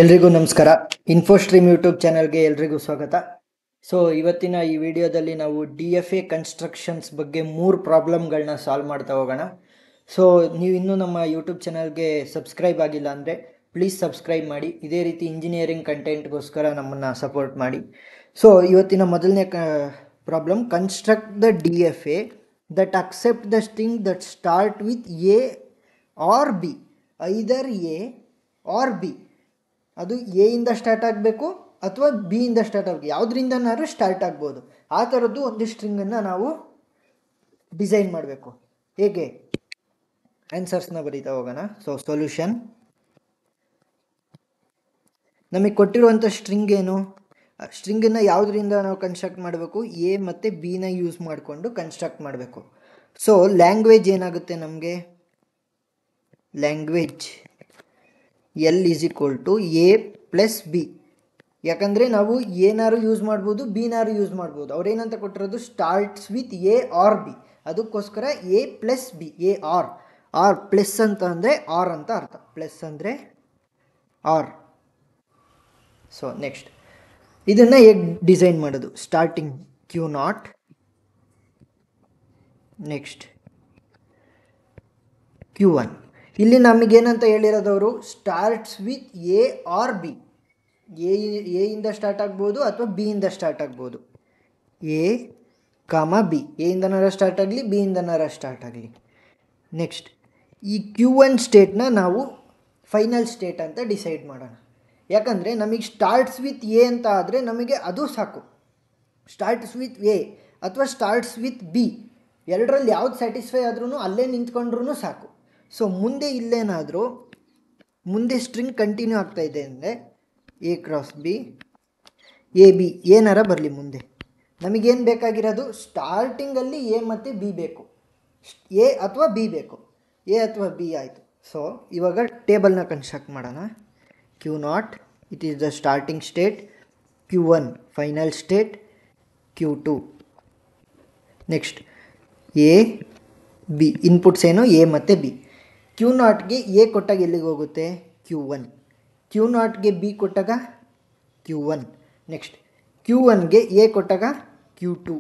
ಎಲ್ರಿಗೂ ನಮಸ್ಕಾರ. ಇನ್ಫೋಸ್ಟ್ರೀಮ್ ಯೂಟ್ಯೂಬ್ ಚಾನಲ್ಗೆ ಎಲ್ರಿಗೂ ಸ್ವಾಗತ. ಸೊ ಇವತ್ತಿನ ಈ ವಿಡಿಯೋದಲ್ಲಿ ನಾವು DFA ಕನ್ಸ್ಟ್ರಕ್ಷನ್ಸ್ ಬಗ್ಗೆ 3 ಪ್ರಾಬ್ಲಮ್ಗಳನ್ನ ಸಾಲ್ವ್ ಮಾಡ್ತಾ ಹೋಗೋಣ. ಸೊ ನೀವು ಇನ್ನೂ ನಮ್ಮ ಯೂಟ್ಯೂಬ್ ಚಾನಲ್ಗೆ ಸಬ್ಸ್ಕ್ರೈಬ್ ಆಗಿಲ್ಲ ಅಂದರೆ ಪ್ಲೀಸ್ ಸಬ್ಸ್ಕ್ರೈಬ್ ಮಾಡಿ. ಇದೇ ರೀತಿ ಇಂಜಿನಿಯರಿಂಗ್ ಕಂಟೆಂಟ್ಗೋಸ್ಕರ ನಮ್ಮನ್ನು ಸಪೋರ್ಟ್ ಮಾಡಿ. ಸೊ ಇವತ್ತಿನ ಮೊದಲನೇ problem, construct the DFA that accept the string that start with A or B, either A or B. ಅದು ಎ ಇಂದ ಸ್ಟಾರ್ಟ್ ಆಗಬೇಕು ಅಥವಾ ಬಿ ಇಂದ ಸ್ಟಾರ್ಟ್ ಆಗಬೇಕು, ಯಾವುದರಿಂದನಾದ್ರೂ ಸ್ಟಾರ್ಟ್ ಆಗ್ಬೋದು. ಆ ಥರದ್ದು ಒಂದು ಸ್ಟ್ರಿಂಗನ್ನು ನಾವು ಡಿಸೈನ್ ಮಾಡಬೇಕು. ಹೇಗೆ? ಆನ್ಸರ್ಸ್ನ ಬರೀತಾ ಹೋಗೋಣ. ಸೊ ಸೊಲ್ಯೂಷನ್, ನಮಗೆ ಕೊಟ್ಟಿರುವಂಥ ಸ್ಟ್ರಿಂಗ್ ಏನು? ಸ್ಟ್ರಿಂಗನ್ನು ಯಾವುದರಿಂದ ನಾವು ಕನ್ಸ್ಟ್ರಕ್ಟ್ ಮಾಡಬೇಕು? ಎ ಮತ್ತು ಬಿನ ಯೂಸ್ ಮಾಡಿಕೊಂಡು ಕನ್ಸ್ಟ್ರಕ್ಟ್ ಮಾಡಬೇಕು. ಸೊ ಲ್ಯಾಂಗ್ವೇಜ್ ಏನಾಗುತ್ತೆ ನಮಗೆ? Language L = A + B. ಯಾಕಂದರೆ ನಾವು ಏನಾರು ಯೂಸ್ ಮಾಡ್ಬೋದು, ಬಿನಾರು ಯೂಸ್ ಮಾಡ್ಬೋದು. ಅವ್ರೇನಂತ ಕೊಟ್ಟಿರೋದು? Starts with A or B. ಅದಕ್ಕೋಸ್ಕರ A + B, A or plus ಅಂತ ಅಂದರೆ ಆರ್ ಅಂತ ಅರ್ಥ. ಪ್ಲಸ್ ಅಂದರೆ ಆರ್. ಸೊ ನೆಕ್ಸ್ಟ್ ಇದನ್ನು ಹೇಗೆ ಡಿಸೈನ್ ಮಾಡೋದು? Starting Q0, next Q1. ಇಲ್ಲಿ ನಮಗೇನಂತ ಹೇಳಿರೋದವರು? Starts with A or B. A ಇಂದ ಸ್ಟಾರ್ಟ್ ಆಗ್ಬೋದು ಅಥವಾ ಬಿ ಇಂದ ಸ್ಟಾರ್ಟ್ ಆಗ್ಬೋದು. A, B, ಎ ಇಂದನಾರ ಸ್ಟಾರ್ಟ್ ಆಗಲಿ, ಬಿ ಇಂದನಾರ ಸ್ಟಾರ್ಟ್ ಆಗಲಿ. ನೆಕ್ಸ್ಟ್ ಈ Q1 ಸ್ಟೇಟ್ನ ನಾವು ಫೈನಲ್ ಸ್ಟೇಟ್ ಅಂತ ಡಿಸೈಡ್ ಮಾಡೋಣ. ಯಾಕಂದರೆ ನಮಗೆ ಸ್ಟಾರ್ಟ್ಸ್ ವಿತ್ ಎ ಅಂತ ಆದರೆ ನಮಗೆ ಅದು ಸಾಕು. ಸ್ಟಾರ್ಟ್ಸ್ ವಿತ್ ಎ ಅಥವಾ ಸ್ಟಾರ್ಟ್ಸ್ ವಿತ್ ಬಿ, ಎರಡರಲ್ಲಿ ಯಾವ್ದು ಸ್ಯಾಟಿಸ್ಫೈ ಆದ್ರೂ ಅಲ್ಲೇ ನಿಂತ್ಕೊಂಡ್ರೂ ಸಾಕು. ಸೊ ಮುಂದೆ ಇಲ್ಲೇನಾದರೂ ಮುಂದೆ ಸ್ಟ್ರಿಂಗ್ ಕಂಟಿನ್ಯೂ ಆಗ್ತಾಯಿದೆ ಅಂದರೆ A × B, AB ಏನಾರ ಬರಲಿ ಮುಂದೆ. ನಮಗೇನು ಬೇಕಾಗಿರೋದು? ಸ್ಟಾರ್ಟಿಂಗಲ್ಲಿ ಎ ಮತ್ತು ಬಿ ಬೇಕು, ಎ ಅಥವಾ ಬಿ ಬೇಕು. ಎ ಅಥವಾ ಬಿ ಆಯಿತು. ಸೊ ಇವಾಗ ಟೇಬಲ್ನ ಕನ್ಸ್ಟ್ರಕ್ಟ್ ಮಾಡೋಣ. Q0 it is the starting state, Q1 final state, Q2. Next A B, inputs ಏನು? ಎ ಮತ್ತು ಬಿ. Q0ಗೆ ಎ ಕೊಟ್ಟಾಗ ಎಲ್ಲಿಗೆ ಹೋಗುತ್ತೆ? Q1. Q0ಗೆ ಬಿ ಕೊಟ್ಟಾಗ Q1. ನೆಕ್ಸ್ಟ್ Q1ಗೆ ಎ ಕೊಟ್ಟಾಗ Q2.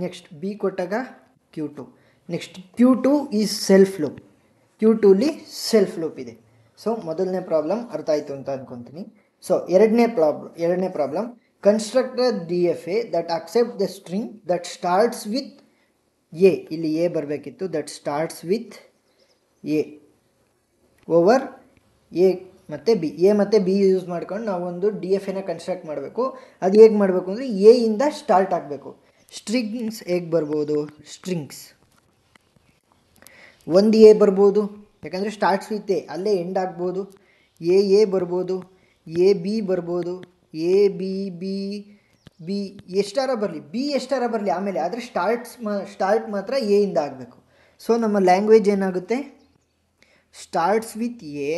ನೆಕ್ಸ್ಟ್ ಬಿ ಕೊಟ್ಟಾಗ Q2. Next Q2 is self loop. Q2ಲಿ ಸೆಲ್ಫ್ ಲೂಪ್ ಇದೆ. ಸೊ ಮೊದಲನೇ ಪ್ರಾಬ್ಲಮ್ ಅರ್ಥ ಆಯಿತು ಅಂತ ಅಂದ್ಕೊತೀನಿ. ಸೊ ಎರಡನೇ problem, construct the DFA that accept the string that starts with A. ಇಲ್ಲಿ ಎ ಬರಬೇಕಿತ್ತು. That starts with A over A ಮತ್ತು ಬಿ. ಎ ಮತ್ತು ಬಿ ಯೂಸ್ ಮಾಡ್ಕೊಂಡು ನಾವೊಂದು DFAನ ಕನ್ಸ್ಟ್ರಕ್ಟ್ ಮಾಡಬೇಕು. ಅದು ಹೇಗೆ ಮಾಡಬೇಕು ಅಂದರೆ ಎ ಇಂದ ಸ್ಟಾರ್ಟ್ ಆಗಬೇಕು. ಸ್ಟ್ರಿಂಗ್ಸ್ ಹೇಗೆ ಬರ್ಬೋದು? ಸ್ಟ್ರಿಂಗ್ಸ್ ಒಂದು ಎ ಬರ್ಬೋದು, ಯಾಕಂದರೆ ಸ್ಟಾರ್ಟ್ಸ್ ವಿತ್ ಎ, ಅಲ್ಲೇ ಎಂಡ್ ಆಗ್ಬೋದು. ಎ ಬರ್ಬೋದು, ಎ ಬಿ ಬರ್ಬೋದು, ಎ ಬಿ ಎಷ್ಟಾರ ಬರಲಿ, ಬಿ ಎಷ್ಟಾರ ಬರಲಿ ಆಮೇಲೆ. ಆದರೆ ಸ್ಟಾರ್ಟ್ ಮಾತ್ರ ಎ ಇಂದ ಆಗಬೇಕು. ಸೊ ನಮ್ಮ ಲ್ಯಾಂಗ್ವೇಜ್ ಏನಾಗುತ್ತೆ? ಸ್ಟಾರ್ಟ್ಸ್ ವಿತ್ ಎ,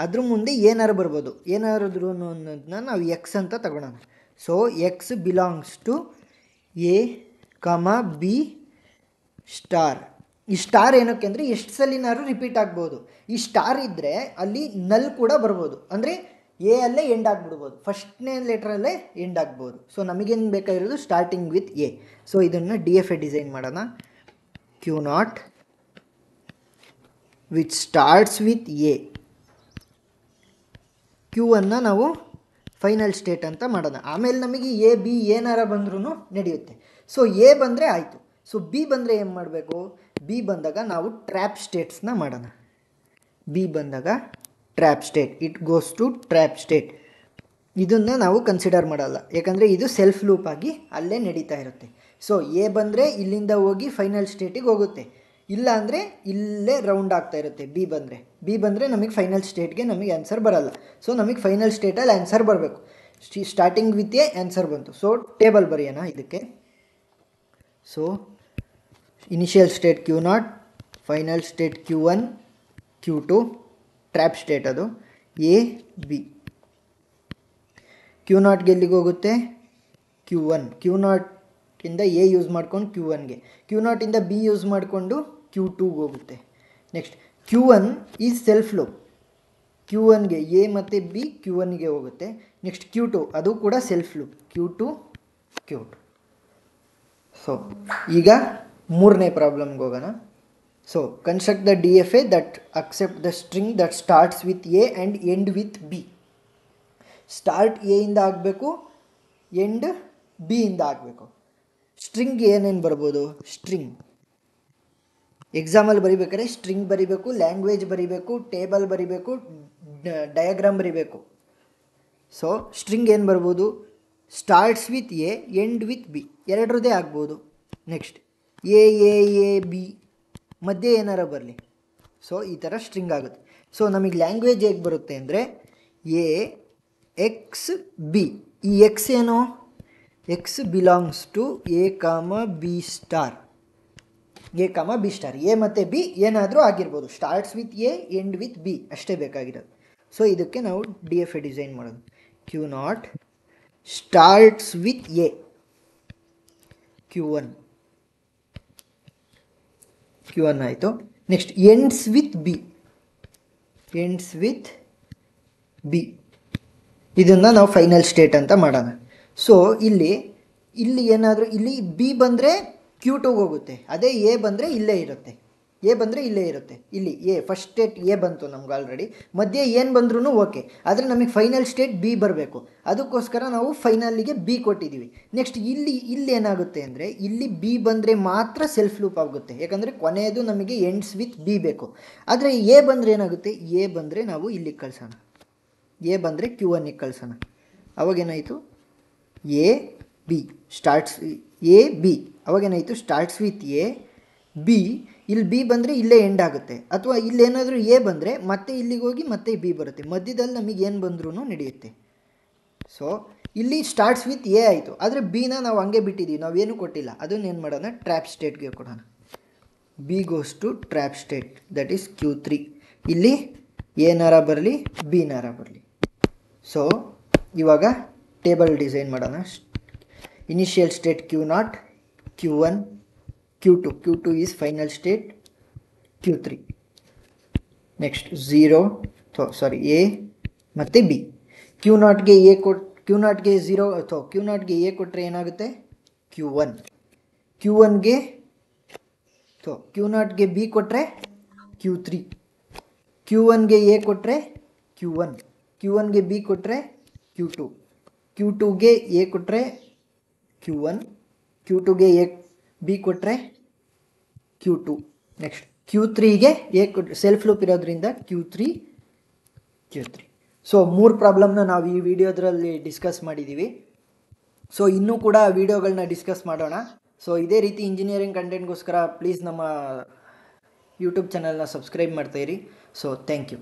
ಅದ್ರ ಮುಂದೆ ಏನಾರು ಬರ್ಬೋದು. ಏನಾದ್ರು ಅನ್ನೋದನ್ನ ನಾವು ಎಕ್ಸ್ ಅಂತ ತಗೊಳ್ಳೋಣ. So x belongs to a, b star. ಈ ಸ್ಟಾರ್ ಏನಕ್ಕೆ ಅಂದರೆ ಎಷ್ಟು ಸಲಿನಾರು ರಿಪೀಟ್ ಆಗ್ಬೋದು. ಈ ಸ್ಟಾರ್ ಇದ್ದರೆ ಅಲ್ಲಿ ನಲ್ ಕೂಡ ಬರ್ಬೋದು, ಅಂದರೆ ಎ ಅಲ್ಲೇ ಎಂಡ್ ಆಗಿಬಿಡ್ಬೋದು, ಫಸ್ಟ್ನೇ ಲೆಟ್ರಲ್ಲೇ ಎಂಡ್ ಆಗ್ಬೋದು. ಸೊ ನಮಗೇನು ಬೇಕಾಗಿರೋದು? Starting with A. ಸೊ ಇದನ್ನು DFA ಡಿಸೈನ್ ಮಾಡೋಣ. Q0 which starts with A. Q1ನ ನಾವು ಫೈನಲ್ ಸ್ಟೇಟ್ ಅಂತ ಮಾಡೋಣ. ಆಮೇಲೆ ನಮಗೆ ಎ ಬಿ ಏನಾರ ಬಂದ್ರೂ ನಡೆಯುತ್ತೆ. ಸೊ ಎ ಬಂದರೆ ಆಯಿತು. ಸೊ ಬಿ ಬಂದರೆ ಏನು ಮಾಡಬೇಕು? ಬಿ ಬಂದಾಗ ನಾವು ಟ್ರ್ಯಾಪ್ ಸ್ಟೇಟ್ಸ್ನ ಮಾಡೋಣ. ಬಿ ಬಂದಾಗ trap state, it goes to trap state. ಇದನ್ನು ನಾವು ಕನ್ಸಿಡರ್ ಮಾಡಲ್ಲ, ಯಾಕಂದರೆ ಇದು ಸೆಲ್ಫ್ ಲೂಪ್ ಆಗಿ ಅಲ್ಲೇ ನಡೀತಾ ಇರುತ್ತೆ. ಸೊ ಎ ಬಂದರೆ ಇಲ್ಲಿಂದ ಹೋಗಿ ಫೈನಲ್ ಸ್ಟೇಟಿಗೆ ಹೋಗುತ್ತೆ, ಇಲ್ಲ ಅಂದರೆ ಇಲ್ಲೇ ರೌಂಡ್ ಆಗ್ತಾ ಇರುತ್ತೆ. ಬಿ ಬಂದರೆ ನಮಗೆ ಫೈನಲ್ ಸ್ಟೇಟ್ಗೆ ನಮಗೆ ಆನ್ಸರ್ ಬರಲ್ಲ. ಸೊ ನಮಗೆ ಫೈನಲ್ ಸ್ಟೇಟಲ್ಲಿ ಆನ್ಸರ್ ಬರಬೇಕು. ಸ್ಟಾರ್ಟಿಂಗ್ ವಿತ್ ಎ ಆನ್ಸರ್ ಬಂತು. ಸೊ ಟೇಬಲ್ ಬರೆಯೋಣ ಇದಕ್ಕೆ. So initial state Q0, final state Q1, Q2, trap state ಅದು ಎ ಬಿ. Q0ಗೆ ಎಲ್ಲಿಗೆ ಹೋಗುತ್ತೆ? Q1. Q0ಇಂದ ಎ ಯೂಸ್ ಮಾಡ್ಕೊಂಡು Q1ಗೆ, Q0ಇಂದ ಬಿ ಯೂಸ್ ಮಾಡಿಕೊಂಡು Q2ಗೆ ಹೋಗುತ್ತೆ. Next Q1 is self loop. Q ಒನ್ಗೆ ಎ ಮತ್ತು ಬಿ ಕ್ಯೂ ಒನ್ಗೆ ಹೋಗುತ್ತೆ. ನೆಕ್ಸ್ಟ್ Q2 ಅದು ಕೂಡ self loop Q2 Q2. So ಈಗ ಮೂರನೇ ಪ್ರಾಬ್ಲಮ್ಗೆ ಹೋಗೋಣ. So construct the DFA that accept the string that starts with A and end with B. Start A ಇಂದ ಆಗಬೇಕು, ಎಂಡ್ ಬಿ ಇಂದ ಆಗಬೇಕು. ಸ್ಟ್ರಿಂಗ್ ಏನೇನು ಬರ್ಬೋದು? ಸ್ಟ್ರಿಂಗ್ ಎಕ್ಸಾಮಲ್ಲಿ ಬರಿಬೇಕಾದ್ರೆ ಸ್ಟ್ರಿಂಗ್ ಬರಿಬೇಕು, ಲ್ಯಾಂಗ್ವೇಜ್ ಬರಿಬೇಕು, ಟೇಬಲ್ ಬರಿಬೇಕು, ಡಯಾಗ್ರಾಮ್ ಬರಿಬೇಕು. ಸೊ ಸ್ಟ್ರಿಂಗ್ ಏನು ಬರ್ಬೋದು? Starts with A, end with B, ಎರಡರದೇ ಆಗ್ಬೋದು. ನೆಕ್ಸ್ಟ್ ಎ ಬಿ ಮಧ್ಯೆ ಏನಾರ ಬರಲಿ. ಸೊ ಈ ಥರ ಸ್ಟ್ರಿಂಗ್ ಆಗುತ್ತೆ. ಸೊ ನಮಗೆ ಲ್ಯಾಂಗ್ವೇಜ್ ಹೇಗೆ ಬರುತ್ತೆ ಅಂದರೆ ಎ ಎಕ್ಸ್ ಬಿ. ಈ ಎಕ್ಸ್ ಏನು? ಎಕ್ಸ್ ಬಿಲಾಂಗ್ಸ್ ಟು ಎ ಕಾಮ ಬಿ ಸ್ಟಾರ್. ಎ ಕಾಮ ಬಿ ಸ್ಟಾರ್, ಎ ಮತ್ತು ಬಿ ಏನಾದರೂ ಆಗಿರ್ಬೋದು. Starts with A, end with B ಅಷ್ಟೇ ಬೇಕಾಗಿರೋದು. ಸೊ ಇದಕ್ಕೆ ನಾವು DFA ಡಿಸೈನ್ ಮಾಡೋದು. Q0 starts with A, Q1 ಆಯಿತು. ನೆಕ್ಸ್ಟ್ ಎಂಡ್ಸ್ ವಿತ್ ಬಿ, ಇದನ್ನು ನಾವು ಫೈನಲ್ ಸ್ಟೇಟ್ ಅಂತ ಮಾಡೋಣ. ಸೊ ಇಲ್ಲಿ ಏನಾದರೂ ಇಲ್ಲಿ ಬಿ ಬಂದರೆ Q2 ಹೋಗುತ್ತೆ, ಅದೇ ಎ ಬಂದರೆ ಇಲ್ಲೇ ಇರುತ್ತೆ. ಇಲ್ಲಿ ಎ ಫಸ್ಟ್ ಸ್ಟೇಟ್ ಎ ಬಂತು ನಮ್ಗೆ ಆಲ್ರೆಡಿ. ಮಧ್ಯೆ ಏನು ಬಂದ್ರೂ ಓಕೆ, ಆದರೆ ನಮಗೆ ಫೈನಲ್ ಸ್ಟೇಟ್ ಬಿ ಬರಬೇಕು. ಅದಕ್ಕೋಸ್ಕರ ನಾವು ಫೈನಲ್ಲಿಗೆ ಬಿ ಕೊಟ್ಟಿದ್ದೀವಿ. ನೆಕ್ಸ್ಟ್ ಇಲ್ಲಿ ಏನಾಗುತ್ತೆ ಅಂದರೆ ಇಲ್ಲಿ ಬಿ ಬಂದರೆ ಮಾತ್ರ ಸೆಲ್ಫ್ ಲೂಪ್ ಆಗುತ್ತೆ, ಯಾಕಂದರೆ ಕೊನೆಯದು ನಮಗೆ ಎಂಡ್ಸ್ ವಿತ್ ಬಿ ಬೇಕು. ಆದರೆ ಎ ಬಂದರೆ ಏನಾಗುತ್ತೆ? ಎ ಬಂದರೆ ನಾವು ಇಲ್ಲಿಗೆ ಕಳ್ಸೋಣ, ಎ ಬಂದರೆ Q1ಗೆ ಕಳ್ಸೋಣ. ಅವಾಗೇನಾಯಿತು? A B starts A B, ಅವಾಗೇನಾಯಿತು? Starts with A B. ಇಲ್ಲಿ ಬಿ ಬಂದರೆ ಇಲ್ಲೇ ಎಂಡ್ ಆಗುತ್ತೆ, ಅಥವಾ ಇಲ್ಲೇನಾದರೂ ಎ ಬಂದರೆ ಮತ್ತೆ ಇಲ್ಲಿಗೆ ಹೋಗಿ ಮತ್ತೆ ಬಿ ಬರುತ್ತೆ. ಮಧ್ಯದಲ್ಲಿ ನಮಗೆ ಏನು ಬಂದ್ರೂ ನಡೆಯುತ್ತೆ. ಸೊ ಇಲ್ಲಿ ಸ್ಟಾರ್ಟ್ಸ್ ವಿತ್ ಎ ಆಯಿತು, ಆದರೆ ಬಿನ ನಾವು ಹಂಗೆ ಬಿಟ್ಟಿದ್ದೀವಿ, ನಾವೇನು ಕೊಟ್ಟಿಲ್ಲ. ಅದನ್ನೇನು ಮಾಡೋಣ? ಟ್ರ್ಯಾಪ್ ಸ್ಟೇಟ್ಗೆ ಕೊಡೋಣ. B goes to trap state, that is Q3. ಇಲ್ಲಿ ಏನಾರ ಬರಲಿ, ಬಿನಾರ ಬರಲಿ. ಸೊ ಇವಾಗ ಟೇಬಲ್ ಡಿಸೈನ್ ಮಾಡೋಣ. Initial state Q0, Q1, Q2 is final state, Q3. Next A ಮತ್ತು ಬಿ. Q0ಗೆ ಎ Q0ಗೆ 0 ಅಥವಾ Q0ಗೆ ಎ ಕೊಟ್ಟರೆ ಏನಾಗುತ್ತೆ? Q1. Q0ಗೆ ಬಿ ಕೊಟ್ಟರೆ Q3. Q1ಗೆ ಎ ಕೊಟ್ಟರೆ Q1. Q1ಗೆ ಬಿ ಕೊಟ್ಟರೆ Q2. Q2ಗೆ ಎ ಕೊಟ್ಟರೆ Q1. Q2ಗೆ ಎ ಬಿ ಕೊಟ್ಟರೆ Q2. ನೆಕ್ಸ್ಟ್ Q3ಗೆ ಎ ಸೆಲ್ಫ್ ಲೂಪ್ ಇರೋದ್ರಿಂದ Q3. ಸೊ 3 ಪ್ರಾಬ್ಲಮ್ನ ನಾವು ಈ ವಿಡಿಯೋದ್ರಲ್ಲಿ ಡಿಸ್ಕಸ್ ಮಾಡಿದ್ದೀವಿ. ಸೊ ಇನ್ನೂ ಕೂಡ ವಿಡಿಯೋಗಳನ್ನ ಡಿಸ್ಕಸ್ ಮಾಡೋಣ. ಸೊ ಇದೇ ರೀತಿ ಇಂಜಿನಿಯರಿಂಗ್ ಕಂಟೆಂಟ್ಗೋಸ್ಕರ ಪ್ಲೀಸ್ ನಮ್ಮ ಯೂಟ್ಯೂಬ್ ಚಾನಲ್ನ ಸಬ್ಸ್ಕ್ರೈಬ್ ಮಾಡ್ತಾಯಿರಿ. So thank you.